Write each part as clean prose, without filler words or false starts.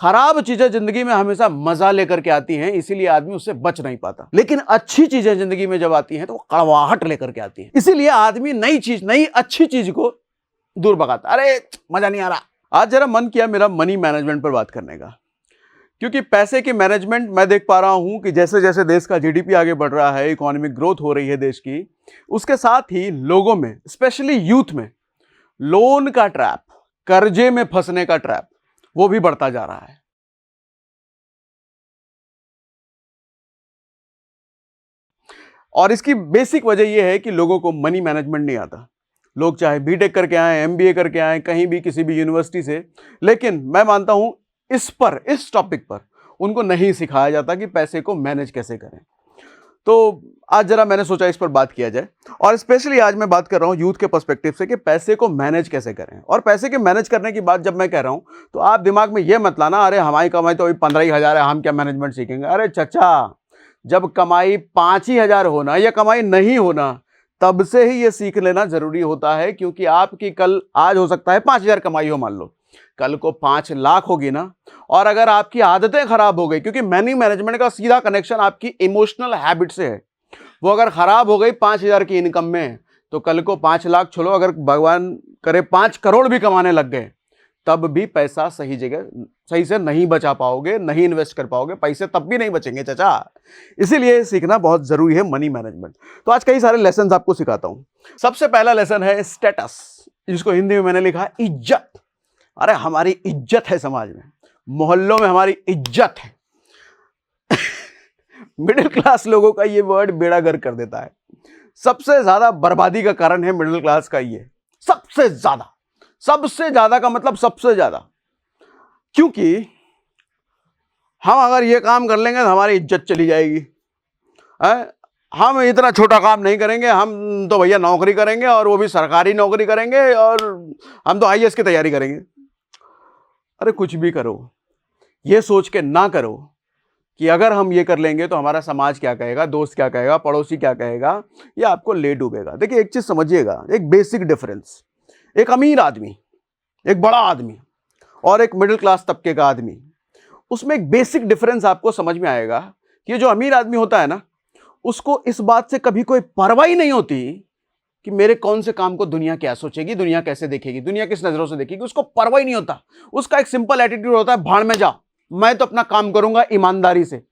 खराब चीजें जिंदगी में हमेशा मजा लेकर के आती हैं, इसीलिए आदमी उससे बच नहीं पाता। लेकिन अच्छी चीजें जिंदगी में जब आती हैं तो वो कड़वाहट लेकर के आती हैं, इसीलिए आदमी नई अच्छी चीज को दूर भगाता। अरे मजा नहीं आ रहा। आज जरा मन किया मेरा मनी मैनेजमेंट पर बात करने का, क्योंकि पैसे की मैनेजमेंट मैं देख पा रहा हूं कि जैसे जैसे देश का जीडीपी आगे बढ़ रहा है, इकोनॉमिक ग्रोथ हो रही है देश की, उसके साथ ही लोगों में, स्पेशली यूथ में, लोन का ट्रैप, कर्जे में फंसने का ट्रैप, वो भी बढ़ता जा रहा है। और इसकी बेसिक वजह यह है कि लोगों को मनी मैनेजमेंट नहीं आता। लोग चाहे बीटेक करके आए, एमबीए करके आए, कहीं भी किसी भी यूनिवर्सिटी से, लेकिन मैं मानता हूं इस टॉपिक पर उनको नहीं सिखाया जाता कि पैसे को मैनेज कैसे करें। तो आज जरा मैंने सोचा इस पर बात किया जाए, और स्पेशली आज मैं बात कर रहा हूं यूथ के पर्सपेक्टिव से कि पैसे को मैनेज कैसे करें। और पैसे के मैनेज करने की बात जब मैं कह रहा हूं तो आप दिमाग में यह मत लाना अरे हमारी कमाई तो अभी 15,000 है, हम क्या मैनेजमेंट सीखेंगे। अरे चचा, जब कमाई 5,000 होना या कमाई नहीं होना, तब से ही यह सीख लेना जरूरी होता है, क्योंकि आपकी कल, आज हो सकता है 5,000 कमाई हो, मान लो कल को 5 लाख होगी ना। और अगर आपकी आदतें खराब हो गई, क्योंकि मनी मैनेजमेंट का सीधा कनेक्शन आपकी इमोशनल हैबिट से है, वो अगर खराब हो गई 5,000 की इनकम में, तो कल को 5 लाख छोड़ो, अगर भगवान करे 5 करोड़ भी कमाने लग गए, तब भी पैसा सही जगह सही से नहीं बचा पाओगे, नहीं इन्वेस्ट कर पाओगे, पैसे तब भी नहीं बचेंगे चचा। इसीलिए सीखना बहुत जरूरी है मनी मैनेजमेंट। तो आज कई सारे लेसन आपको सिखाता हूं। सबसे पहला लेसन है स्टेटस, जिसको हिंदी में मैंने लिखा इज्जत। अरे हमारी इज्जत है समाज में, मोहल्लों में हमारी इज्जत है। मिडिल क्लास लोगों का ये वर्ड बेड़ा गर्क कर देता है। सबसे ज्यादा बर्बादी का कारण है मिडिल क्लास का ये, सबसे ज्यादा का मतलब सबसे ज्यादा। क्योंकि हम अगर ये काम कर लेंगे तो हमारी इज्जत चली जाएगी। हम इतना छोटा काम नहीं करेंगे, हम तो भैया नौकरी करेंगे, और वो भी सरकारी नौकरी करेंगे, और हम तो आईएएस की तैयारी करेंगे। अरे कुछ भी करो, ये सोच के ना करो कि अगर हम ये कर लेंगे तो हमारा समाज क्या कहेगा, दोस्त क्या कहेगा, पड़ोसी क्या कहेगा, ये आपको ले डूबेगा। देखिए एक चीज समझिएगा, एक बेसिक डिफरेंस, एक अमीर आदमी, एक बड़ा आदमी और एक मिडिल क्लास तबके का आदमी, उसमें एक बेसिक डिफरेंस आपको समझ में आएगा कि जो अमीर आदमी होता है ना, उसको इस बात से कभी कोई परवाह ही नहीं होती कि मेरे कौन से काम को दुनिया क्या सोचेगी, दुनिया कैसे देखेगी, दुनिया किस नजरों से देखेगी, उसको परवाह ही नहीं होता। उसका एक सिंपल एटीट्यूड होता है, भाड़ में जा, मैं तो अपना काम करूंगा ईमानदारी से,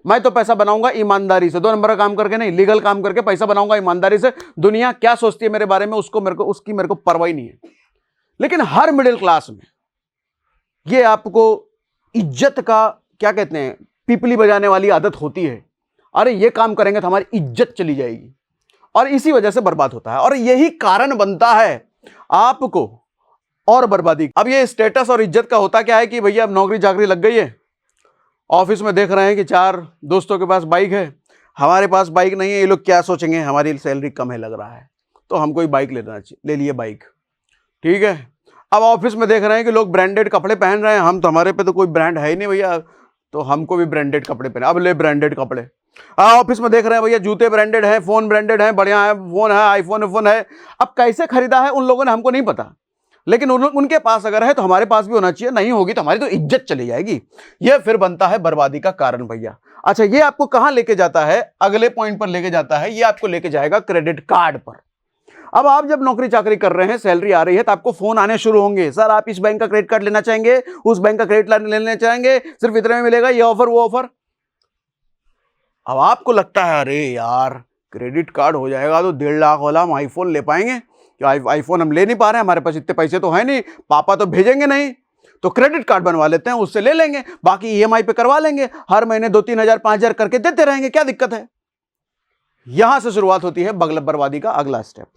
मैं तो पैसा बनाऊंगा ईमानदारी से, 2 नंबर का काम करके नहीं, लीगल काम करके पैसा बनाऊंगा ईमानदारी से। दुनिया क्या सोचती है मेरे बारे में, उसकी मेरे को परवाह ही नहीं है। लेकिन हर मिडिल क्लास में ये आपको इज्जत का, क्या कहते हैं, पिपली बजाने वाली आदत होती है। अरे ये काम करेंगे तो हमारी इज्जत चली जाएगी, और इसी वजह से बर्बाद होता है, और यही कारण बनता है आपको और बर्बादी। अब ये स्टेटस और इज्जत का होता क्या है कि भैया अब नौकरी चाकरी लग गई है, ऑफिस में देख रहे हैं कि 4 दोस्तों के पास बाइक है, हमारे पास बाइक नहीं है, ये लोग क्या सोचेंगे, हमारी सैलरी कम है लग रहा है, तो हमको ही बाइक लेना चाहिए, ले लिए बाइक, ठीक है। अब ऑफिस में देख रहे हैं कि लोग ब्रांडेड कपड़े पहन रहे हैं, हम तो, हमारे पे तो कोई ब्रांड है ही नहीं भैया, तो हमको भी ब्रांडेड कपड़े पहने, अब ले ब्रांडेड कपड़े। ऑफिस में देख रहे हैं भैया जूते ब्रांडेड हैं, फोन ब्रांडेड है, बढ़िया है फोन है, आईफोन है। अब कैसे खरीदा है उन लोगों ने हमको नहीं पता, लेकिन उनके पास अगर है तो हमारे पास भी होना चाहिए, नहीं होगी तो हमारी तो इज्जत चली जाएगी। यह फिर बनता है बर्बादी का कारण भैया। अच्छा, ये आपको कहां लेके जाता है, अगले पॉइंट पर लेके जाता है, ये आपको लेके जाएगा क्रेडिट कार्ड पर। अब आप जब नौकरी चाकरी कर रहे हैं, सैलरी आ रही है, तो आपको फोन आने शुरू होंगे, सर आप इस बैंक का क्रेडिट कार्ड लेना चाहेंगे, उस बैंक का क्रेडिट कार्ड लेना चाहेंगे, सिर्फ इतने में मिलेगा, ये ऑफर वो ऑफर। अब आपको लगता है अरे यार क्रेडिट कार्ड हो जाएगा तो 1.5 लाख वाला हम आईफोन ले पाएंगे, क्या आईफोन हम ले नहीं पा रहे हैं, हमारे पास इतने पैसे तो है नहीं, पापा तो भेजेंगे नहीं, तो क्रेडिट कार्ड बनवा लेते हैं, उससे ले लेंगे, बाकी ईएमआई पे करवा लेंगे, हर महीने 2-3 हजार 5 हजार करके देते रहेंगे, क्या दिक्कत है। यहां से शुरुआत होती है बर्बादी का अगला स्टेप।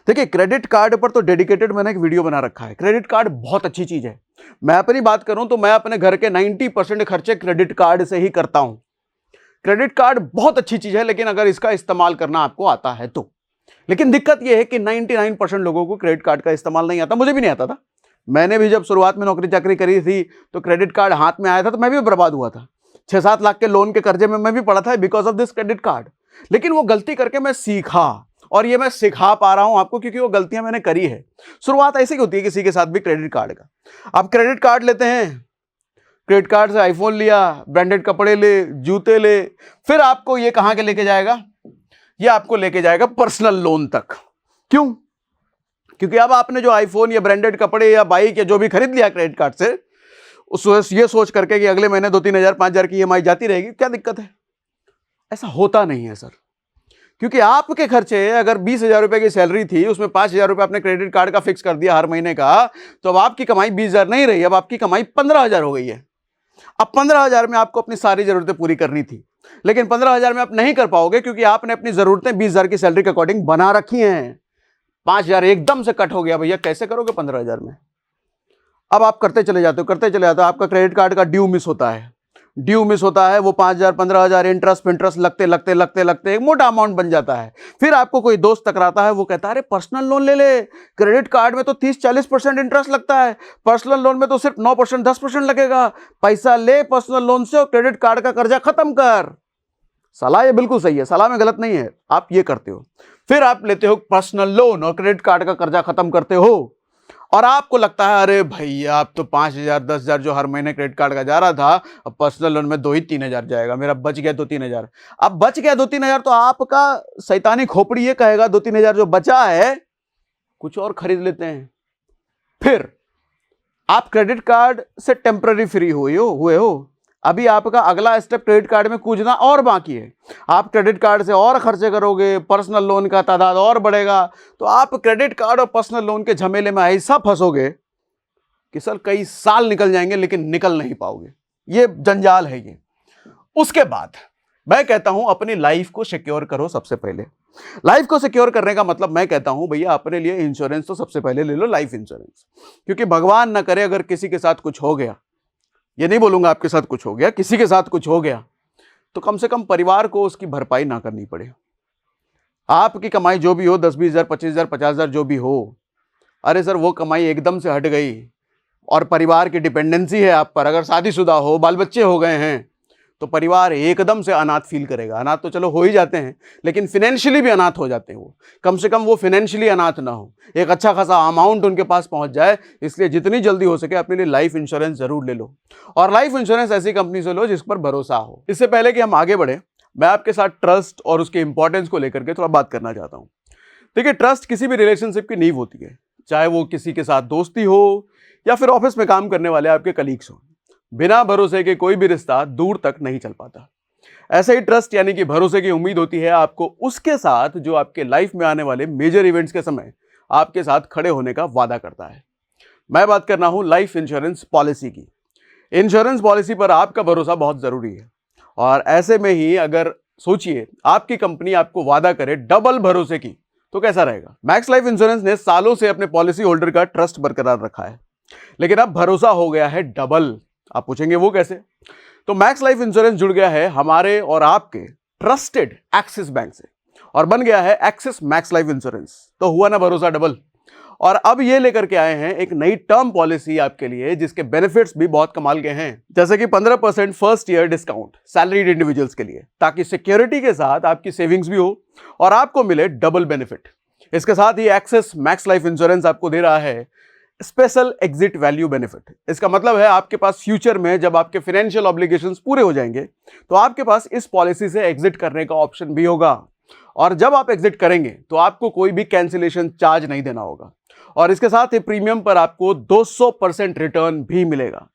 देखिए क्रेडिट कार्ड पर तो डेडिकेटेड मैंने एक वीडियो बना रखा है। क्रेडिट कार्ड बहुत अच्छी चीज है। मैं अपनी बात करूं तो मैं अपने घर के 90% खर्चे क्रेडिट कार्ड से ही करता हूं। क्रेडिट कार्ड बहुत अच्छी चीज है, लेकिन अगर इसका इस्तेमाल करना आपको आता है तो। लेकिन दिक्कत यह है कि 99% लोगों को क्रेडिट कार्ड का इस्तेमाल नहीं आता। मुझे भी नहीं आता था। मैंने भी जब शुरुआत में नौकरी चाकरी करी थी तो क्रेडिट कार्ड हाथ में आया था तो मैं भी बर्बाद हुआ था। 6-7 लाख के लोन के कर्जे में मैं भी पड़ा था because of this credit card. लेकिन वो गलती करके मैं सीखा और ये मैं सिखा पा रहा हूं आपको, क्योंकि वो गलतियां मैंने करी है। शुरुआत ऐसे ही होती है किसी के साथ भी क्रेडिट कार्ड का। आप क्रेडिट कार्ड लेते हैं क्रेडिट कार्ड से आईफोन लिया, ब्रांडेड कपड़े ले, जूते ले, फिर आपको ये कहां के लेके जाएगा, ये आपको लेके जाएगा पर्सनल लोन तक। क्यों? क्योंकि अब आपने जो आईफोन या ब्रांडेड कपड़े या बाइक या जो भी खरीद लिया क्रेडिट कार्ड से, उस ये सोच करके कि अगले महीने 2-3 हजार 5 हजार की ईएमआई जाती रहेगी, क्या दिक्कत है? ऐसा होता नहीं है सर, क्योंकि आपके खर्चे अगर 20,000 रुपए की सैलरी थी, उसमें 5,000 रुपए आपने क्रेडिट कार्ड का फिक्स कर दिया हर महीने का, तो अब आपकी कमाई 20,000 नहीं रही, अब आपकी कमाई 15,000 हो गई है। अब 15,000 में आपको अपनी सारी जरूरतें पूरी करनी थी, लेकिन 15,000 में आप नहीं कर पाओगे, क्योंकि आपने अपनी जरूरतें 20,000 की सैलरी के अकॉर्डिंग बना रखी हैं। 5,000 एकदम से कट हो गया भैया, कैसे करोगे 15,000 में? अब आप करते चले जाते हो, आपका क्रेडिट कार्ड का ड्यू मिस होता है, वो 5,000 15,000 इंटरेस्ट लगते एक मोटा अमाउंट बन जाता है। फिर आपको कोई दोस्त टकराता है, वो कहता है अरे पर्सनल लोन ले, क्रेडिट कार्ड में तो 30-40% इंटरेस्ट लगता है, पर्सनल लोन में तो सिर्फ 9% 10% लगेगा, पैसा ले पर्सनल लोन से और क्रेडिट कार्ड का कर्जा खत्म कर। सलाह ये बिल्कुल सही है, सलाह में गलत नहीं है, आप ये करते हो। फिर आप लेते हो पर्सनल लोन और क्रेडिट कार्ड का कर्जा खत्म करते हो, और आपको लगता है अरे भैया अब तो 5,000 10,000 जो हर महीने क्रेडिट कार्ड का जा रहा था, अब पर्सनल लोन में 2-3 हजार जाएगा, मेरा बच गया 2-3 हजार। अब बच गया 2-3 हजार, तो आपका शैतानी खोपड़ी ये कहेगा 2-3 हजार जो बचा है कुछ और खरीद लेते हैं। फिर आप क्रेडिट कार्ड से टेम्पररी फ्री हुए हो, अभी आपका अगला स्टेप क्रेडिट कार्ड में कूदना और बाकी है। आप क्रेडिट कार्ड से और खर्चे करोगे, पर्सनल लोन का तादाद और बढ़ेगा, तो आप क्रेडिट कार्ड और पर्सनल लोन के झमेले में ऐसा फंसोगे कि सर कई साल निकल जाएंगे लेकिन निकल नहीं पाओगे। ये जंजाल है ये। उसके बाद मैं कहता हूं अपनी लाइफ को सिक्योर करो। सबसे पहले लाइफ को सिक्योर करने का मतलब मैं कहता हूं भैया अपने लिए इंश्योरेंस तो सबसे पहले ले लो, लाइफ इंश्योरेंस। क्योंकि भगवान ना करे अगर किसी के साथ कुछ हो गया, ये नहीं बोलूंगा आपके साथ कुछ हो गया, किसी के साथ कुछ हो गया, तो कम से कम परिवार को उसकी भरपाई ना करनी पड़े। आपकी कमाई जो भी हो 10-20 हजार 25 हजार 50 हजार जो भी हो, अरे सर वो कमाई एकदम से हट गई और परिवार की डिपेंडेंसी है आप पर, अगर शादीशुदा हो, बाल बच्चे हो गए हैं, तो परिवार एकदम से अनाथ फील करेगा। अनाथ तो चलो हो ही जाते हैं, लेकिन फिनेंशियली भी अनाथ हो जाते हैं वो। कम से कम वो फिनेंशियली अनाथ ना हो, एक अच्छा खासा अमाउंट उनके पास पहुंच जाए। इसलिए जितनी जल्दी हो सके अपने लिए लाइफ इंश्योरेंस जरूर ले लो, और लाइफ इंश्योरेंस ऐसी कंपनी से लो जिस पर भरोसा हो। इससे पहले कि हम आगे बढ़े, मैं आपके साथ ट्रस्ट और उसके इंपॉर्टेंस को लेकर के थोड़ा बात करना चाहता हूँ। देखिए, ट्रस्ट किसी भी रिलेशनशिप की नींव होती है, चाहे वो किसी के साथ दोस्ती हो या फिर ऑफिस में काम करने वाले आपके कलीग्स हो। बिना भरोसे के कोई भी रिश्ता दूर तक नहीं चल पाता। ऐसे ही ट्रस्ट यानी कि भरोसे की उम्मीद होती है आपको उसके साथ जो आपके लाइफ में आने वाले मेजर इवेंट्स के समय आपके साथ खड़े होने का वादा करता है। मैं बात कर रहा हूं लाइफ इंश्योरेंस पॉलिसी की। इंश्योरेंस पॉलिसी पर आपका भरोसा बहुत जरूरी है, और ऐसे में ही अगर सोचिए आपकी कंपनी आपको वादा करे डबल भरोसे की, तो कैसा रहेगा। मैक्स लाइफ इंश्योरेंस ने सालों से अपने पॉलिसी होल्डर का ट्रस्ट बरकरार रखा है, लेकिन अब भरोसा हो गया है डबल। आप पूछेंगे वो कैसे? तो मैक्स लाइफ इंश्योरेंस जुड़ गया है हमारे और आपके ट्रस्टेड एक्सिस बैंक से और बन गया है एक्सिस मैक्स लाइफ इंश्योरेंस। तो हुआ ना भरोसा डबल। और अब ये लेकर के आए हैं एक नई टर्म पॉलिसी आपके लिए, जिसके बेनिफिट्स भी बहुत कमाल के हैं, जैसे कि 15% first year discount salaried individuals के लिए, ताकि सिक्योरिटी के साथ आपकी सेविंग्स भी हो और आपको मिले डबल बेनिफिट। इसके साथ ही एक्सिस मैक्स लाइफ इंश्योरेंस आपको दे रहा है स्पेशल एग्जिट वैल्यू बेनिफिट। इसका मतलब है आपके पास फ्यूचर में जब आपके फाइनेंशियल ऑब्लिगेशंस पूरे हो जाएंगे, तो आपके पास इस पॉलिसी से एग्जिट करने का ऑप्शन भी होगा। और जब आप एग्जिट करेंगे तो आपको कोई भी कैंसिलेशन चार्ज नहीं देना होगा, और इसके साथ ही प्रीमियम पर आपको 200% रिटर्न भी मिलेगा।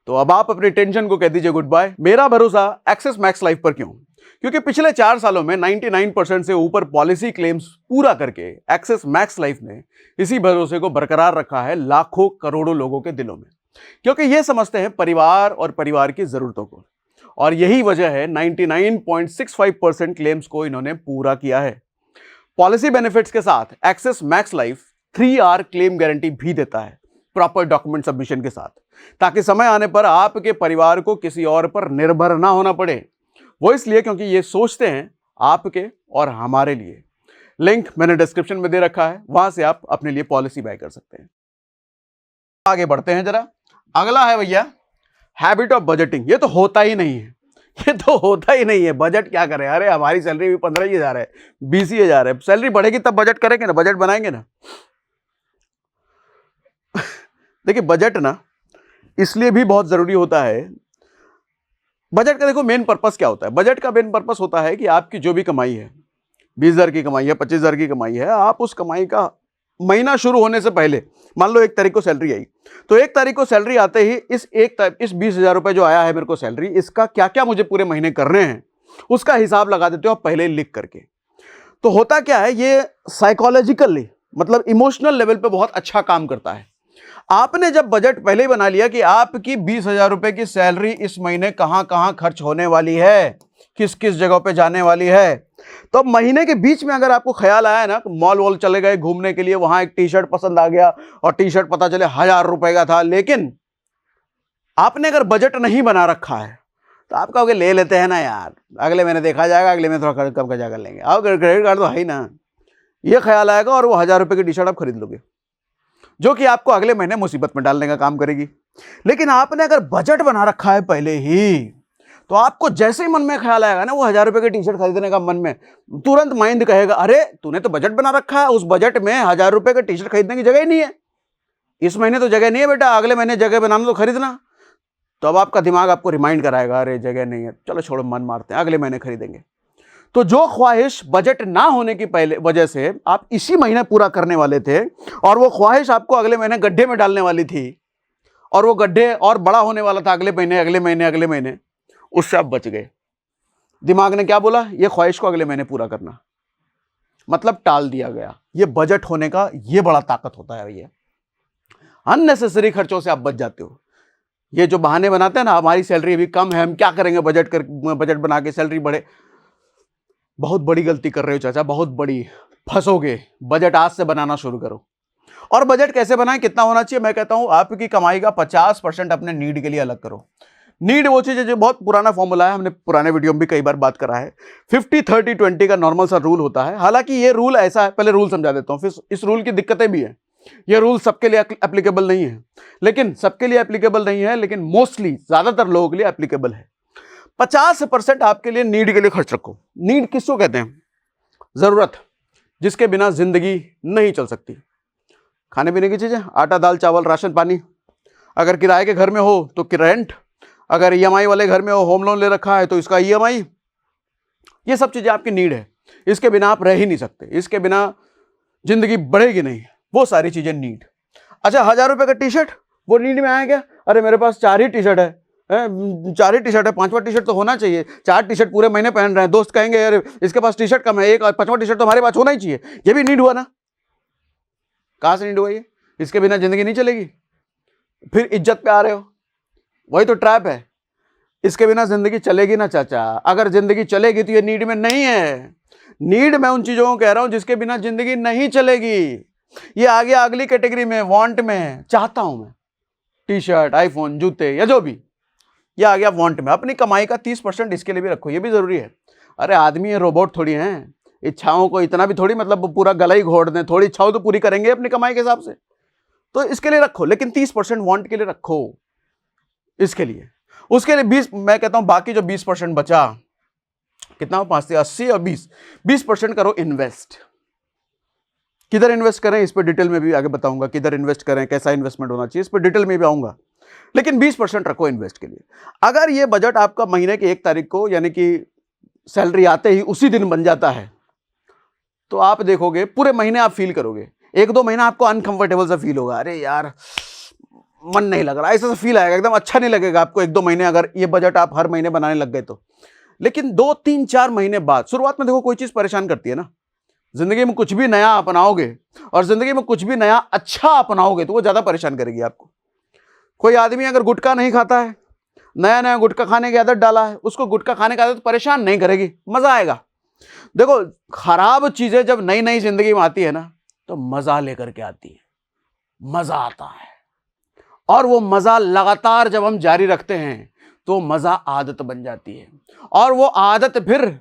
तो अब आप अपनी टेंशन को कह दीजिए गुड बाय। मेरा भरोसा एक्सिस मैक्स लाइफ पर क्यों? क्योंकि पिछले 4 सालों में 99% से ऊपर पॉलिसी क्लेम्स पूरा करके एक्सिस मैक्स लाइफ ने इसी भरोसे को बरकरार रखा है लाखों करोड़ों लोगों के दिलों में, क्योंकि ये समझते हैं परिवार और परिवार की जरूरतों को, और यही वजह है 99.65% क्लेम्स को इन्होंने पूरा किया है। पॉलिसी बेनिफिट्स के साथ axis max life 3R claim guarantee भी देता है प्रॉपर डॉक्यूमेंट सबमिशन के साथ, ताकि समय आने पर आपके परिवार को किसी और पर निर्भर ना होना पड़े। वो इसलिए क्योंकि ये सोचते हैं आपके और हमारे लिए। लिंक मैंने डिस्क्रिप्शन में दे रखा है, वहां से आप अपने लिए पॉलिसी बाय कर सकते हैं। आगे बढ़ते हैं जरा। अगला है भैया हैबिट ऑफ बजटिंग। ये तो होता ही नहीं है, ये तो होता ही नहीं है। बजट क्या करें? अरे हमारी सैलरी भी 15,000 है, 20,000 है, सैलरी बढ़ेगी तब बजट करेंगे ना, बजट बनाएंगे ना। देखिए बजट ना इसलिए भी बहुत जरूरी होता है। बजट का देखो मेन पर्पस क्या होता है, बजट का मेन पर्पस होता है कि आपकी जो भी कमाई है, 20,000 की कमाई है, 25,000 की कमाई है, आप उस कमाई का महीना शुरू होने से पहले, मान लो 1 तारीख को सैलरी आई, तो 1 तारीख को सैलरी आते ही इस 20,000 रुपए जो आया है मेरे को सैलरी, इसका क्या क्या मुझे पूरे महीने करने हैं उसका हिसाब लगा देते हो आप पहले ही लिख करके। तो होता क्या है, ये साइकोलॉजिकली मतलब इमोशनल लेवल पे बहुत अच्छा काम करता है। आपने जब बजट पहले ही बना लिया कि आपकी 20,000 रुपए की सैलरी इस महीने कहां कहां खर्च होने वाली है, किस किस जगह पे जाने वाली है, तो अब महीने के बीच में अगर आपको ख्याल आया ना, मॉल वॉल चले गए घूमने के लिए, वहां एक टी शर्ट पसंद आ गया और टी शर्ट पता चले 1,000 रुपए का था, लेकिन आपने अगर बजट नहीं बना रखा है तो आप कहोगे ले लेते हैं ना यार, अगले महीने देखा जाएगा, अगले महीने थोड़ा कम का जाकर लेंगे, अब क्रेडिट कार्ड तो है ही ना, ये ख्याल आएगा और वो 1,000 रुपए की टी शर्ट आप खरीद लोगे, जो कि आपको अगले महीने मुसीबत में डालने का काम करेगी। लेकिन आपने अगर बजट बना रखा है पहले ही, तो आपको जैसे ही मन में ख्याल आएगा ना वो 1,000 रुपए की टी शर्ट खरीदने का, मन में तुरंत माइंड कहेगा अरे तूने तो बजट बना रखा है, उस बजट में 1,000 रुपए का टी शर्ट खरीदने की जगह ही नहीं है, इस महीने तो जगह नहीं है बेटा, अगले महीने जगह बनाना तो खरीदना। तो अब आपका दिमाग आपको रिमाइंड कराएगा अरे जगह नहीं है, चलो छोड़ो मन मारते हैं, अगले महीने खरीदेंगे। तो जो ख्वाहिश बजट ना होने की पहले वजह से आप इसी महीने पूरा करने वाले थे और वो ख्वाहिश आपको अगले महीने गड्ढे में डालने वाली थी और वो गड्ढे और बड़ा होने वाला था अगले महीने अगले महीने अगले महीने, उससे आप बच गए। दिमाग ने क्या बोला, ये ख्वाहिश को अगले महीने पूरा करना, मतलब टाल दिया गया। ये बजट होने का ये बड़ा ताकत होता है भैया। अननेसेसरी खर्चों से आप बच जाते हो। ये जो बहाने बनाते हैं ना, हमारी सैलरी अभी कम है, हम क्या करेंगे बजट बना के सैलरी बढ़े, बहुत बड़ी गलती कर रहे हो चाचा, बहुत बड़ी, फंसोगे। बजट आज से बनाना शुरू करो। और बजट कैसे बनाएं, कितना होना चाहिए, मैं कहता हूं आपकी कमाई का 50% अपने नीड के लिए अलग करो। नीड वो चीज है जो बहुत पुराना फॉर्मूला है, हमने पुराने वीडियो में भी कई बार बात करा है, 50-30-20 का नॉर्मल सा रूल होता है। हालांकि ये रूल ऐसा है, पहले रूल समझा देता हूं, फिर इस रूल की दिक्कतें भी है। ये रूल सबके लिए एप्लीकेबल नहीं है, लेकिन मोस्टली ज्यादातर लोगों के लिए एप्लीकेबल है। 50% आपके लिए नीड के लिए खर्च रखो। नीड किसको कहते हैं, जरूरत, जिसके बिना जिंदगी नहीं चल सकती। खाने पीने की चीजें, आटा दाल चावल राशन पानी, अगर किराए के घर में हो तो रेंट, अगर ईएमआई वाले घर में हो, होम लोन ले रखा है तो इसका ईएमआई, ये सब चीजें आपकी नीड है, इसके बिना आप रह ही नहीं सकते, इसके बिना जिंदगी बढ़ेगी नहीं, वो सारी चीजें नीड। अच्छा 1,000 रुपए का टी शर्ट, वो नीड में आया क्या, अरे मेरे पास 4 ही टी शर्ट है, 5वां टी शर्ट तो होना चाहिए, 4 टी शर्ट पूरे महीने पहन रहे हैं, दोस्त कहेंगे अरे इसके पास टी शर्ट कम है, एक 5वां टी शर्ट तो हमारे पास होना ही चाहिए, ये भी नीड हुआ ना। कहां से नीड हुआ ये, इसके बिना जिंदगी नहीं चलेगी। फिर इज्जत पे आ रहे हो, वही तो ट्रैप है, इसके बिना जिंदगी चलेगी ना चाचा। अगर जिंदगी चलेगी तो ये नीड में नहीं है। नीड मैं उन चीजों को कह रहा हूं जिसके बिना जिंदगी नहीं चलेगी। ये आ गया अगली कैटेगरी में, वांट में, चाहता हूं मैं, टी शर्ट, आईफोन, जूते या जो भी, ये आ गया वांट में। अपनी कमाई का 30% इसके लिए भी रखो, ये भी जरूरी है। अरे आदमी है, रोबोट थोड़ी हैं, इच्छाओं को इतना भी थोड़ी मतलब पूरा गला ही घोड़ दें, थोड़ी इच्छाओं तो पूरी करेंगे अपनी कमाई के हिसाब से, तो इसके लिए रखो, लेकिन 30% वांट के लिए रखो इसके लिए। उसके लिए 20, मैं कहता हूं बाकी जो 20% बचा, कितना 5 से 80 और 20% करो इन्वेस्ट। किधर इन्वेस्ट करें इस पर डिटेल में भी आगे बताऊंगा, किधर इन्वेस्ट करें, कैसा इन्वेस्टमेंट होना चाहिए, इस पर डिटेल में भी आऊंगा, लेकिन 20% रखो इन्वेस्ट के लिए। अगर ये बजट आपका महीने की 1 तारीख को यानी कि सैलरी आते ही उसी दिन बन जाता है, तो आप देखोगे पूरे महीने आप फील करोगे। 1-2 महीना आपको अनकंफर्टेबल सा फील होगा, अरे यार मन नहीं लग रहा, ऐसा सा फील आएगा, एकदम अच्छा नहीं लगेगा आपको 1-2 महीने, अगर ये बजट आप हर महीने बनाने लग गए तो। लेकिन 2-3-4 महीने बाद, शुरुआत में देखो कोई चीज परेशान करती है ना, जिंदगी में कुछ भी नया अपनाओगे और जिंदगी में कुछ भी नया अच्छा अपनाओगे तो वो ज्यादा परेशान करेगी आपको। कोई आदमी अगर गुटखा नहीं खाता है, नया नया गुटखा खाने की आदत डाला है, उसको गुटखा खाने की आदत परेशान नहीं करेगी, मजा आएगा। देखो खराब चीजें जब नई नई जिंदगी में आती है ना, तो मजा लेकर के आती है, मजा आता है, और वो मजा लगातार जब हम जारी रखते हैं तो मजा आदत बन जाती है, और वो आदत फिर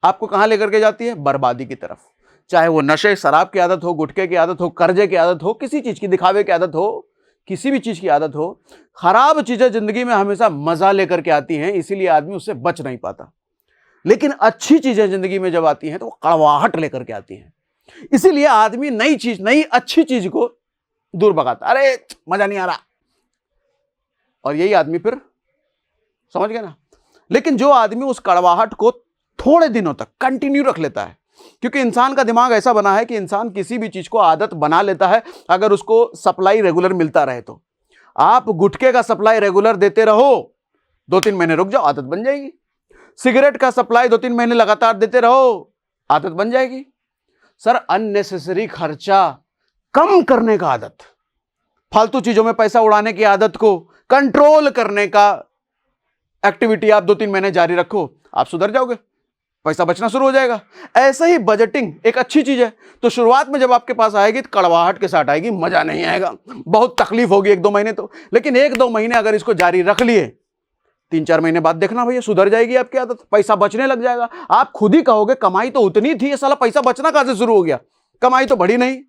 आपको कहां लेकर के जाती है, बर्बादी की तरफ। चाहे वो नशे शराब की आदत हो, गुटखे की आदत हो, कर्जे की आदत हो, किसी चीज की दिखावे की आदत हो, किसी भी चीज की आदत हो, खराब चीजें जिंदगी में हमेशा मजा लेकर के आती हैं, इसीलिए आदमी उससे बच नहीं पाता। लेकिन अच्छी चीजें जिंदगी में जब आती हैं तो वो कड़वाहट लेकर के आती हैं, इसीलिए आदमी नई चीज, नई अच्छी चीज को दूर भगाता। अरे मजा नहीं आ रहा, और यही आदमी फिर, समझ गए ना। लेकिन जो आदमी उस कड़वाहट को थोड़े दिनों तक कंटिन्यू रख लेता है, क्योंकि इंसान का दिमाग ऐसा बना है कि इंसान किसी भी चीज को आदत बना लेता है अगर उसको सप्लाई रेगुलर मिलता रहे तो। आप गुटखे का सप्लाई रेगुलर देते रहो, 2-3 महीने रुक जाओ, आदत बन जाएगी। सिगरेट का सप्लाई 2-3 महीने लगातार देते रहो, आदत बन जाएगी। सर, अननेसेसरी खर्चा कम करने का आदत, फालतू चीजों में पैसा उड़ाने की आदत को कंट्रोल करने का एक्टिविटी आप 2-3 महीने जारी रखो, आप सुधर जाओगे, पैसा बचना शुरू हो जाएगा। ऐसा ही बजटिंग एक अच्छी चीज है। तो शुरुआत में जब आपके पास आएगी तो कड़वाहट के साथ आएगी, मजा नहीं आएगा, बहुत तकलीफ होगी 1-2 महीने तो। लेकिन 1-2 महीने अगर इसको जारी रख लिए, 3-4 महीने बाद देखना भैया सुधर जाएगी आपकी आदत, पैसा बचने लग जाएगा। आप खुद ही कहोगे कमाई तो उतनी थी, ये साला पैसा बचना कहां से शुरू हो गया, कमाई तो बढ़ी नहीं।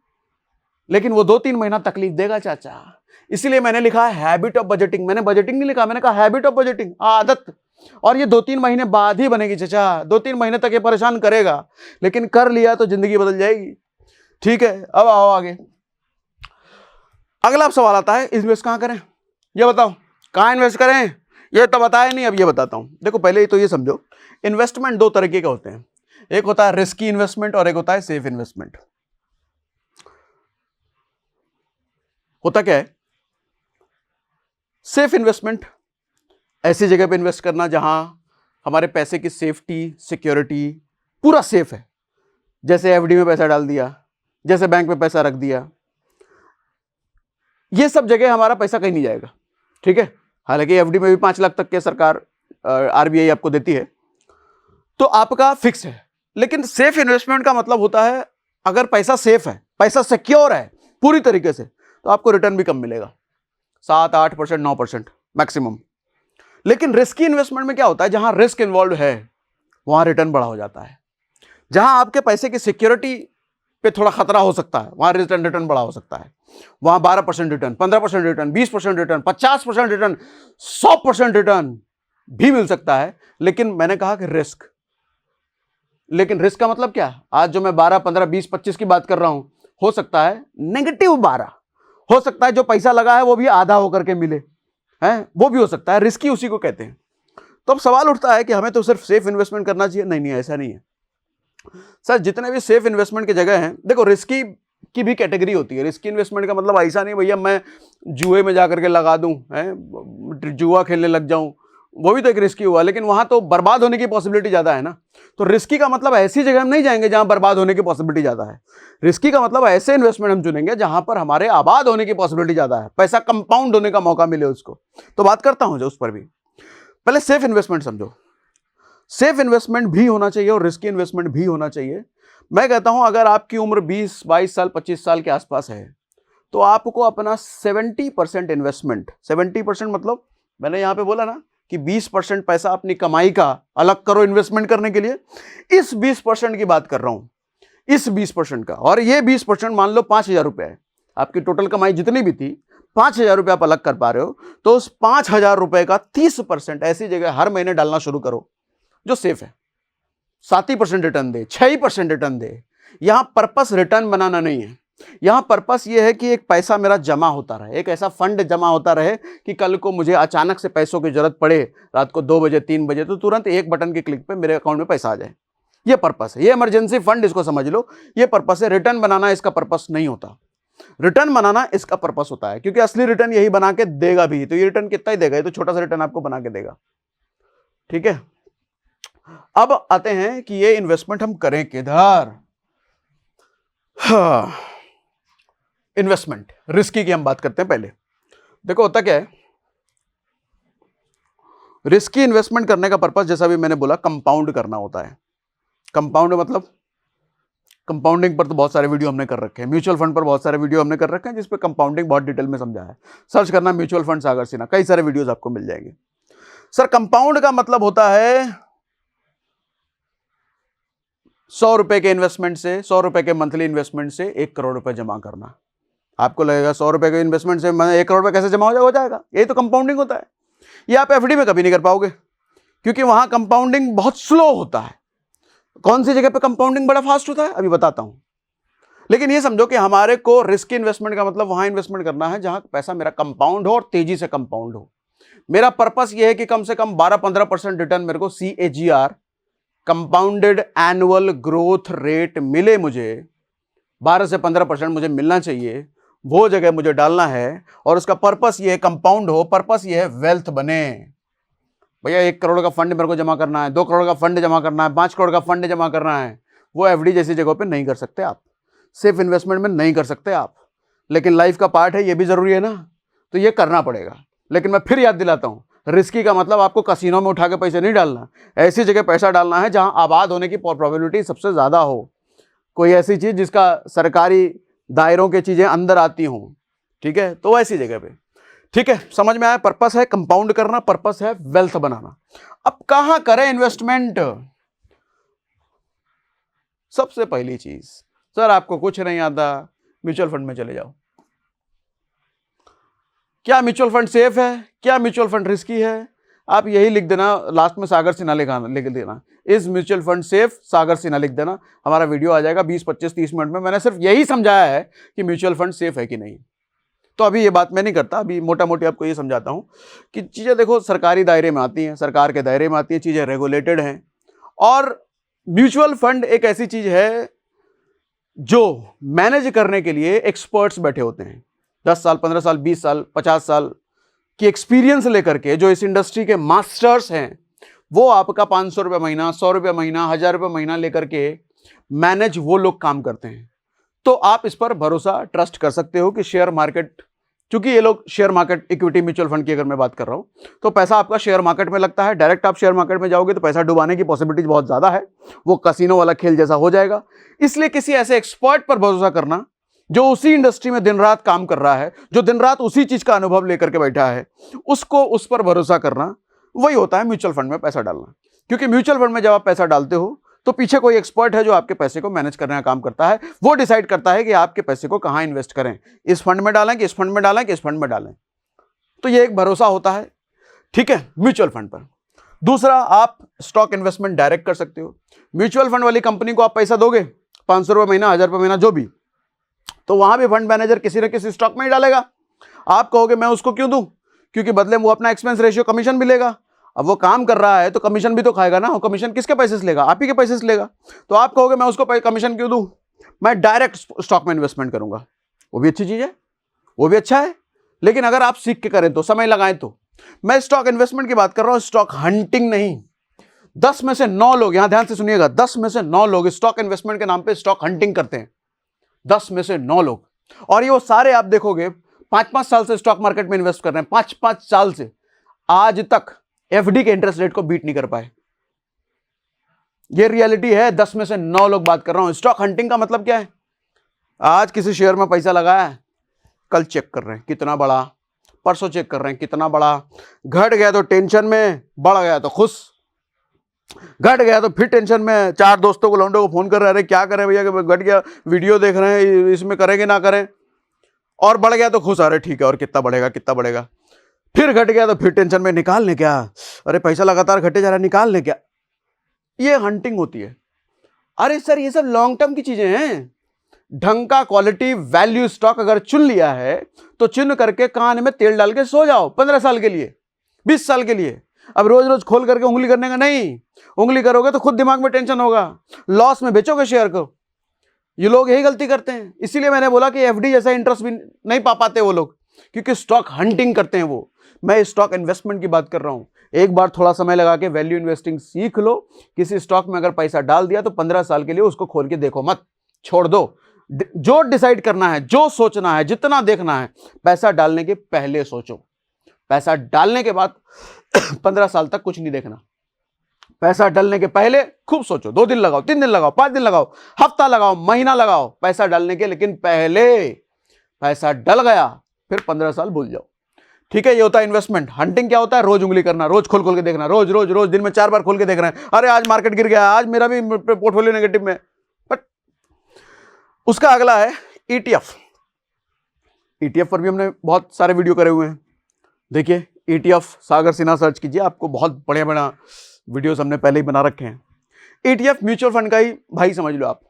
लेकिन वो 2-3 महीना तकलीफ देगा चाचा। इसीलिए मैंने लिखा है हैबिट ऑफ बजटिंग। मैंने बजटिंग नहीं लिखा, मैंने कहा हैबिट ऑफ बजटिंग, आदत। और ये 2-3 महीने बाद ही बनेगी चाचा, 2-3 महीने तक ये परेशान करेगा, लेकिन कर लिया तो जिंदगी बदल जाएगी। ठीक है, अब आओ आगे। अगला सवाल आता है, इन्वेस्ट कहां करें, ये बताओ, कहां इन्वेस्ट करें, ये तो बताया नहीं, अब ये बताता हूं। देखो पहले तो ये समझो, इन्वेस्टमेंट 2 तरीके के होते हैं, एक होता है रिस्की इन्वेस्टमेंट और एक होता है सेफ इन्वेस्टमेंट। होता क्या है, सेफ इन्वेस्टमेंट ऐसी जगह पे इन्वेस्ट करना जहां हमारे पैसे की सेफ्टी, सिक्योरिटी पूरा सेफ है। जैसे एफडी में पैसा डाल दिया, जैसे बैंक में पैसा रख दिया, ये सब जगह हमारा पैसा कहीं नहीं जाएगा। ठीक है, हालांकि एफडी में भी 5 लाख तक के सरकार आरबीआई आपको देती है, तो आपका फिक्स है। लेकिन सेफ इन्वेस्टमेंट का मतलब होता है अगर पैसा सेफ है, पैसा सिक्योर है पूरी तरीके से, तो आपको रिटर्न भी कम मिलेगा, 7-8%, 9% मैक्सिमम। लेकिन रिस्की इन्वेस्टमेंट में क्या होता है, जहां रिस्क इन्वॉल्व है वहां रिटर्न बड़ा हो जाता है। जहां आपके पैसे की सिक्योरिटी पे थोड़ा खतरा हो सकता है वहां रिटर्न बड़ा हो सकता है। वहां 12% return, 15% return, 20% return, 50% return, 100% return भी मिल सकता है। लेकिन मैंने कहा कि रिस्क, लेकिन रिस्क का मतलब क्या, आज जो मैं 12, 15, 20, 25 की बात कर रहा हूं, हो सकता है -12, हो सकता है जो पैसा लगा है वो भी आधा होकर के मिले, है वो भी हो सकता है। रिस्की उसी को कहते हैं। तो अब सवाल उठता है कि हमें तो सिर्फ सेफ इन्वेस्टमेंट करना चाहिए। नहीं नहीं, ऐसा नहीं है सर। जितने भी सेफ इन्वेस्टमेंट की जगह हैं, देखो रिस्की की भी कैटेगरी होती है। रिस्की इन्वेस्टमेंट का मतलब ऐसा नहीं भैया मैं जुए में जाकर के लगा दूं, है जुआ खेलने लग जाऊं, वो भी तो एक रिस्की हुआ, लेकिन वहां तो बर्बाद होने की पॉसिबिलिटी ज्यादा है ना। तो रिस्की का मतलब ऐसी जगह हम नहीं जाएंगे जहां बर्बाद होने की पॉसिबिलिटी ज्यादा है। रिस्की का मतलब ऐसे इन्वेस्टमेंट हम चुनेंगे जहां पर हमारे आबाद होने की पॉसिबिलिटी ज्यादा है, पैसा कंपाउंड होने का मौका मिले उसको। तो बात करता हूं जो उस पर भी। पहले सेफ इन्वेस्टमेंट समझो। सेफ इन्वेस्टमेंट भी होना चाहिए और रिस्की इन्वेस्टमेंट भी होना चाहिए। मैं कहता हूं अगर आपकी उम्र 20, 22 साल, 25 साल के आसपास है, तो आपको अपना 70% इन्वेस्टमेंट, 70% मतलब मैंने यहां पे बोला ना कि 20% पैसा अपनी कमाई का अलग करो इन्वेस्टमेंट करने के लिए। इस 20% की बात कर रहा हूं, इस 20% का। और ये 20% मान लो 5,000 रुपए है, आपकी टोटल कमाई जितनी भी थी 5,000 रुपये आप अलग कर पा रहे हो, तो उस 5,000 रुपए का 30% ऐसी जगह हर महीने डालना शुरू करो जो सेफ है। 7% रिटर्न दे, 6% रिटर्न दे। यहां पर्पस रिटर्न बनाना नहीं है, यहां पर्पस यह है कि एक पैसा मेरा जमा होता रहे, एक ऐसा फंड जमा होता रहे कि कल को मुझे अचानक से पैसों की जरूरत पड़े, रात को 2 बजे 3 बजे, तो तुरंत एक बटन के क्लिक पे मेरे अकाउंट में पैसा आ जाए। ये पर्पस है, ये इमरजेंसी फंड इसको समझ लो, ये पर्पस है। रिटर्न बनाना इसका पर्पस नहीं होता, रिटर्न बनाना इसका पर्पस होता है, क्योंकि असली रिटर्न यही बना के देगा भी। तो ये रिटर्न कितना ही देगा, ये तो छोटा सा रिटर्न आपको बना के देगा। ठीक है, अब आते हैं कि ये इन्वेस्टमेंट हम करें किधर। इन्वेस्टमेंट रिस्की की हम बात करते हैं। पहले देखो होता क्या है, रिस्की इन्वेस्टमेंट करने का पर्पस जैसा भी मैंने बोला कंपाउंड करना होता है। कंपाउंड मतलब कंपाउंडिंग पर तो बहुत सारे वीडियो हमने कर रखे हैं, म्यूचुअल फंड पर बहुत सारे वीडियो हमने कर रखे हैं जिसपे कंपाउंडिंग बहुत डिटेल में समझा है। सर्च करना म्यूचुअल फंड सागर सिन्हा, कई सारे वीडियोस आपको मिल जाएंगे। सर कंपाउंड का मतलब होता है 100 रुपए के इन्वेस्टमेंट से, 100 रुपए के मंथली इन्वेस्टमेंट से 1 करोड़ रुपए जमा करना। आपको लगेगा 100 रुपए के इन्वेस्टमेंट से 1 करोड़ रुपए कैसे जमा हो जाएगा, यही तो कंपाउंडिंग होता है। ये आप एफडी में कभी नहीं कर पाओगे, क्योंकि वहां कंपाउंडिंग बहुत स्लो होता है। कौन सी जगह पे कंपाउंडिंग बड़ा फास्ट होता है अभी बताता हूं। लेकिन ये समझो कि हमारे को रिस्की इन्वेस्टमेंट का मतलब वहां इन्वेस्टमेंट करना है जहां पैसा मेरा कंपाउंड हो और तेजी से कंपाउंड हो। मेरा पर्पस ये है कि कम से कम 12-15% रिटर्न मेरे को CAGR compounded annual growth rate मिले। मुझे 12 से 15% मुझे मिलना चाहिए, वो जगह मुझे डालना है। और उसका पर्पस ये है कंपाउंड हो, पर्पस ये है वेल्थ बने। भैया 1 करोड़ का फंड मेरे को जमा करना है, 2 करोड़ का फंड जमा करना है, 5 करोड़ का फंड जमा करना है, वो FD जैसी जगहों पे नहीं कर सकते आप, सेफ इन्वेस्टमेंट में नहीं कर सकते आप। लेकिन लाइफ का पार्ट है, ये भी जरूरी है ना, तो ये करना पड़ेगा। लेकिन मैं फिर याद दिलाता हूं, रिस्की का मतलब आपको कसिनो में उठा के पैसे नहीं डालना, ऐसी जगह पैसा डालना है जहां आबाद होने की प्रोबेबिलिटी सबसे ज्यादा हो। कोई ऐसी चीज जिसका सरकारी दायरों की चीजें अंदर आती हों, ठीक है, तो ऐसी जगह पे। ठीक है, समझ में आया? पर्पस है कंपाउंड करना, पर्पस है वेल्थ बनाना। अब कहां करें इन्वेस्टमेंट? सबसे पहली चीज, सर आपको कुछ नहीं आता, म्यूचुअल फंड में चले जाओ। क्या म्यूचुअल फंड सेफ है? क्या म्यूचुअल फंड रिस्की है? आप यही लिख देना, लास्ट में सागर सिन्हा लिख देना, इज म्यूचुअल फंड सेफ, सागर सिन्हा लिख देना। हमारा वीडियो आ जाएगा 20, 25, 30 मिनट में। मैंने सिर्फ यही समझाया है कि म्यूचुअल फंड सेफ है कि नहीं। तो अभी ये बात मैं नहीं करता, अभी मोटा मोटी आपको ये समझाता हूं कि चीजें देखो सरकारी दायरे में आती हैं, सरकार के दायरे में आती हैं, चीजें रेगुलेटेड हैं। और म्यूचुअल फंड एक ऐसी चीज है जो मैनेज करने के लिए एक्सपर्ट्स बैठे होते हैं, 10 साल, 15 साल, 20 साल, 50 साल की एक्सपीरियंस लेकर के, जो इस इंडस्ट्री के मास्टर्स हैं, वो आपका 500 रुपये महीना, 100 रुपये महीना, 1000 रुपये महीना लेकर के मैनेज वो लोग काम करते हैं। तो आप इस पर भरोसा, ट्रस्ट कर सकते हो कि शेयर मार्केट, चूंकि ये लोग share market, equity mutual fund की अगर मैं बात कर रहा हूं, तो पैसा आपका शेयर मार्केट में लगता है। डायरेक्ट आप शेयर मार्केट में जाओगे तो पैसा डुबाने की पॉसिबिलिटी बहुत ज्यादा है, वो कसिनो वाला खेल जैसा हो जाएगा। इसलिए किसी ऐसे एक्सपर्ट पर भरोसा करना जो उसी इंडस्ट्री में दिन रात काम कर रहा है, जो दिन रात उसी चीज का अनुभव लेकर के बैठा है, उसको, उस पर भरोसा करना, वही होता है म्यूचुअल फंड में पैसा डालना। क्योंकि म्यूचुअल फंड में जब आप पैसा डालते हो तो पीछे कोई एक्सपर्ट है जो आपके पैसे को मैनेज करने का काम करता है। वो डिसाइड करता है कि आपके पैसे को कहां इन्वेस्ट करें, इस फंड में डालें कि इस फंड में डालें कि इस फंड में डालें। तो ये एक भरोसा होता है, ठीक है, म्यूचुअल फंड पर। दूसरा, आप स्टॉक इन्वेस्टमेंट डायरेक्ट कर सकते हो। म्यूचुअल फंड वाली कंपनी को आप पैसा दोगे, 500 रुपये महीना, 1000 रुपये महीना, जो भी, तो वहां भी फंड मैनेजर किसी न किसी स्टॉक में ही डालेगा। आप कहोगे मैं उसको क्यों दूं? क्योंकि बदले में वो अपना एक्सपेंस रेशियो कमीशन भी लेगा। अब वो काम कर रहा है तो कमीशन भी तो खाएगा ना। वो कमीशन किसके पैसे से लेगा? आप ही के पैसे से लेगा। तो आप कहोगे मैं उसको कमीशन क्यों दूं, मैं डायरेक्ट स्टॉक में इन्वेस्टमेंट करूंगा। वो भी अच्छी चीज है, वो भी अच्छा है, लेकिन अगर आप सीख के करें तो, समय लगाएं तो। मैं स्टॉक इन्वेस्टमेंट की बात कर रहा हूं, स्टॉक हंटिंग नहीं। 10 में से 9 लोग, यहां ध्यान से सुनिएगा, 10 में से 9 लोग स्टॉक इन्वेस्टमेंट के नाम पे स्टॉक हंटिंग करते हैं। 10 में से 9 लोग। और ये वो सारे आप देखोगे 5-5 साल से स्टॉक मार्केट में इन्वेस्ट कर रहे हैं, 5-5 साल से, आज तक FD के इंटरेस्ट रेट को बीट नहीं कर पाए। ये रियलिटी है। 10 में से 9 लोग बात कर रहा हूं। स्टॉक हंटिंग का मतलब क्या है? आज किसी शेयर में पैसा लगाया है, कल चेक कर रहे हैं कितना बड़ा, परसों चेक कर रहे हैं कितना बड़ा, घट गया तो टेंशन में, बढ़ गया तो खुश, घट गया तो फिर टेंशन में, 4 दोस्तों को, लौंडों को फोन कर रहे हैं, क्या करें भैया, घट गया, वीडियो देख रहे हैं, इसमें करेंगे ना करें, और बढ़ गया तो खुश, अरे ठीक है, और कितना बढ़ेगा, कितना बढ़ेगा, फिर घट गया तो फिर टेंशन में, निकाल ले क्या, अरे पैसा लगातार घटे जा रहा है, निकाल ले क्या। ये हंटिंग होती है। अरे सर ये सब लॉन्ग टर्म की चीजें हैं। ढंग का क्वालिटी वैल्यू स्टॉक अगर चुन लिया है तो चुन करके कान में तेल डाल के सो जाओ, 15 साल के लिए, 20 साल के लिए। अब रोज रोज खोल करके उंगली करने का नहीं। उंगली करोगे तो खुद दिमाग में टेंशन होगा, लॉस में बेचोगे शेयर को। ये लोग यही गलती करते हैं। इसीलिए मैंने बोला कि FD जैसा इंटरेस्ट भी नहीं पा पाते वो लोग, क्योंकि स्टॉक हंटिंग करते हैं वो। मैं स्टॉक इन्वेस्टमेंट की बात कर रहा हूं। एक बार थोड़ा समय लगा के वैल्यू इन्वेस्टिंग सीख लो। किसी स्टॉक में अगर पैसा डाल दिया तो 15 साल के लिए उसको खोल के देखो मत, छोड़ दो। जो डिसाइड करना है, जो सोचना है, जितना देखना है, पैसा डालने के पहले सोचो। पैसा डालने के बाद 15 साल तक कुछ नहीं देखना। पैसा डालने के पहले खूब सोचो, 2 दिन लगाओ, 3 दिन लगाओ, 5 दिन लगाओ, हफ्ता लगाओ, महीना लगाओ पैसा डालने के, लेकिन पहले पैसा डल गया फिर 15 साल भूल जाओ। ठीक है, ये होता है इन्वेस्टमेंट। हंटिंग क्या होता है? रोज उंगली करना, रोज खोल खोल के देखना, रोज रोज रोज दिन में 4 बार खोल के देख रहे हैं, अरे आज मार्केट गिर गया, आज मेरा भी पोर्टफोलियो नेगेटिव में। बट उसका अगला है ETF। ETF पर भी हमने बहुत सारे वीडियो करे हुए हैं। देखिए ETF सागर सिन्हा सर्च कीजिए, आपको बहुत बढ़िया बढ़िया वीडियोस हमने पहले ही बना रखे हैं। ETF म्यूचुअल फंड का ही भाई समझ लो आप।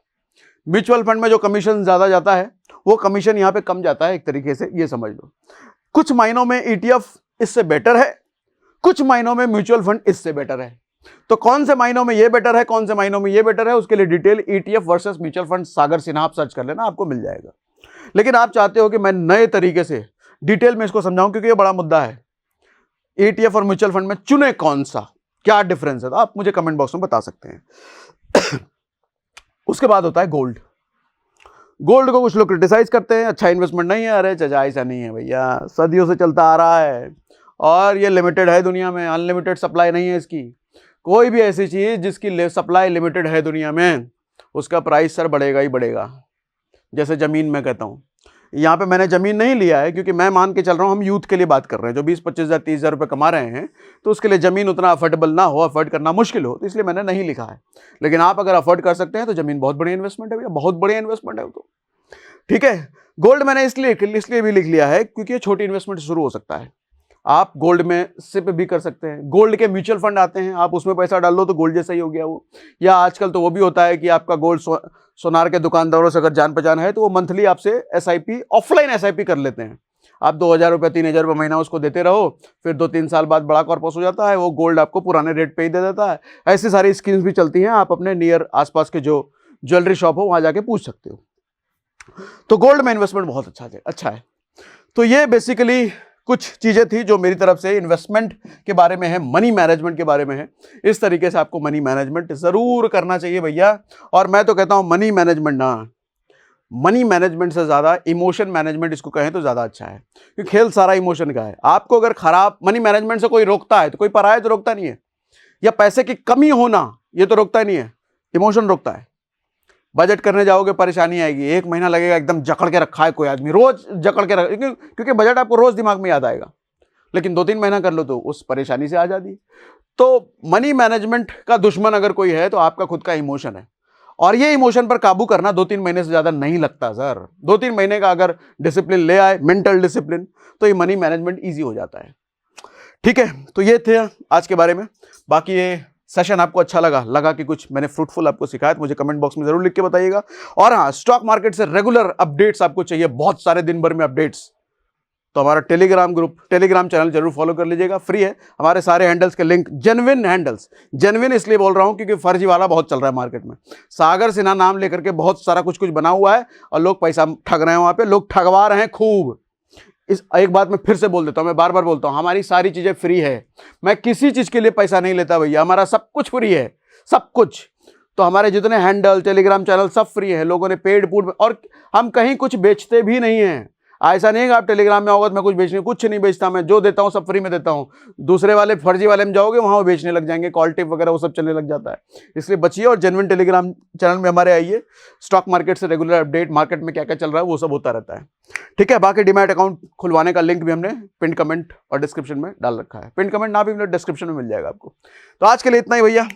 म्यूचुअल फंड में जो कमीशन ज्यादा जाता है वो कमीशन यहाँ पे कम जाता है, एक तरीके से ये समझ लो। कुछ मायनों में ETF इससे बेटर है, कुछ महीनों में म्यूचुअल फंड इससे बेटर है। तो कौन से महीनों में ये बेटर है, कौन से महीनों में ये बेटर है, उसके लिए detail ETF versus mutual fund Sagar Sinha आप सर्च कर लेना, आपको मिल जाएगा। लेकिन आप चाहते हो कि मैं नए तरीके से डिटेल में इसको समझाऊं, क्योंकि ये बड़ा मुद्दा है, ETF और म्यूचुअल फंड में चुने कौन सा, क्या डिफरेंस है, तो आप मुझे कमेंट बॉक्स में बता सकते हैं। उसके बाद होता है गोल्ड। गोल्ड को कुछ लोग क्रिटिसाइज करते हैं, अच्छा इन्वेस्टमेंट नहीं है। अरे चाचा ऐसा नहीं है भैया, सदियों से चलता आ रहा है और ये लिमिटेड है दुनिया में, अनलिमिटेड सप्लाई नहीं है इसकी। कोई भी ऐसी चीज जिसकी सप्लाई लिमिटेड है दुनिया में, उसका प्राइस सर बढ़ेगा ही बढ़ेगा। जैसे जमीन में कहता हूँ, यहाँ पे मैंने जमीन नहीं लिया है क्योंकि मैं मान के चल रहा हूँ, हम यूथ के लिए बात कर रहे हैं जो 20-25 हज़ार 30 हज़ार रुपये कमा रहे हैं, तो उसके लिए जमीन उतना अफोर्डेबल ना हो, अफोर्ड करना मुश्किल हो, तो इसलिए मैंने नहीं लिखा है। लेकिन आप अगर अफोर्ड कर सकते हैं तो जमीन बहुत बढ़िया इन्वेस्टमेंट है भैया, बहुत बढ़िया इन्वेस्टमेंट है वो तो। ठीक है, गोल्ड मैंने इसलिए भी लिख लिया है क्योंकि ये छोटी इन्वेस्टमेंट शुरू हो सकता है। आप गोल्ड में सिप भी कर सकते हैं, गोल्ड के म्यूचुअल फंड आते हैं, आप उसमें पैसा डाल लो तो गोल्ड जैसा ही हो गया वो। या आजकल तो वो भी होता है कि आपका गोल्ड सोनार के दुकानदारों से अगर जान पहचान है तो वो मंथली आपसे SIP, ऑफलाइन SIP कर लेते हैं। आप 2,000 रुपये 3,000 रुपये महीना उसको देते रहो, फिर 2-3 साल बाद बड़ा कॉर्पस हो जाता है, वो गोल्ड आपको पुराने रेट पे ही दे देता है। ऐसी सारी स्कीम्स भी चलती हैं, आप अपने नियर आसपास के जो ज्वेलरी शॉप हो वहाँ जाके पूछ सकते हो। तो गोल्ड में इन्वेस्टमेंट बहुत अच्छा है। तो ये बेसिकली कुछ चीजें थी जो मेरी तरफ से इन्वेस्टमेंट के बारे में है, मनी मैनेजमेंट के बारे में है। इस तरीके से आपको मनी मैनेजमेंट जरूर करना चाहिए भैया। और मैं तो कहता हूं मनी मैनेजमेंट ना, मनी मैनेजमेंट से ज्यादा इमोशन मैनेजमेंट इसको कहें तो ज्यादा अच्छा है, क्योंकि खेल सारा इमोशन का है। आपको अगर खराब मनी मैनेजमेंट से कोई रोकता है तो कोई पराया तो रोकता नहीं है, या पैसे की कमी होना ये तो रोकता नहीं है, इमोशन रोकता है। बजट करने जाओगे परेशानी आएगी, 1 महीना लगेगा, एकदम जकड़ के रखा है कोई आदमी, रोज जकड़ के रख, क्योंकि बजट आपको रोज दिमाग में याद आएगा। लेकिन 2-3 महीना कर लो तो उस परेशानी से आजादी। तो मनी मैनेजमेंट का दुश्मन अगर कोई है तो आपका खुद का इमोशन है, और ये इमोशन पर काबू करना 2-3 महीने से ज्यादा नहीं लगता सर। 2-3 महीने का अगर डिसिप्लिन ले आए, मेंटल डिसिप्लिन, तो ये मनी मैनेजमेंट ईजी हो जाता है। ठीक है, तो ये थे आज के बारे में। बाकी ये सेशन आपको अच्छा लगा कि कुछ मैंने फ्रूटफुल आपको सिखाया, तो मुझे कमेंट बॉक्स में जरूर लिख के बताइएगा। और हाँ, स्टॉक मार्केट से रेगुलर अपडेट्स आपको चाहिए, बहुत सारे दिन भर में अपडेट्स, तो हमारा टेलीग्राम चैनल जरूर फॉलो कर लीजिएगा, फ्री है। हमारे सारे हैंडल्स के लिंक, जेन्युइन हैंडल्स, जेन्युइन इसलिए बोल रहा हूं क्योंकि फर्जी वाला बहुत चल रहा है मार्केट में। सागर सिन्हा नाम लेकर के बहुत सारा कुछ बना हुआ है और लोग पैसा ठग रहे हैं, वहां पे लोग ठगवा रहे हैं खूब। इस एक बात मैं फिर से बोल देता हूं, मैं बार बार बोलता हूं, हमारी सारी चीजें फ्री है। मैं किसी चीज के लिए पैसा नहीं लेता भैया, हमारा सब कुछ फ्री है, सब कुछ। तो हमारे जितने हैंडल, टेलीग्राम चैनल सब फ्री है, लोगों ने पेड फूड, और हम कहीं कुछ बेचते भी नहीं हैं। ऐसा नहीं है कि आप टेलीग्राम में आओगे तो मैं कुछ बेचने, कुछ नहीं बेचता मैं, जो देता हूं सब फ्री में देता हूं। दूसरे वाले फर्जी वाले में जाओगे वहां वो बेचने लग जाएंगे, कॉल टिप वगैरह वो सब चलने लग जाता है। इसलिए बचिए और जेन्युइन टेलीग्राम चैनल में हमारे आइए। स्टॉक मार्केट से रेगुलर अपडेट, मार्केट में क्या क्या चल रहा है वो सब होता रहता है। ठीक है, बाकी डीमैट अकाउंट खुलवाने का लिंक भी हमने पिन कमेंट और डिस्क्रिप्शन में डाल रखा है। पिन कमेंट ना भी मिले डिस्क्रिप्शन में मिल जाएगा आपको। तो आज के लिए इतना ही भैया,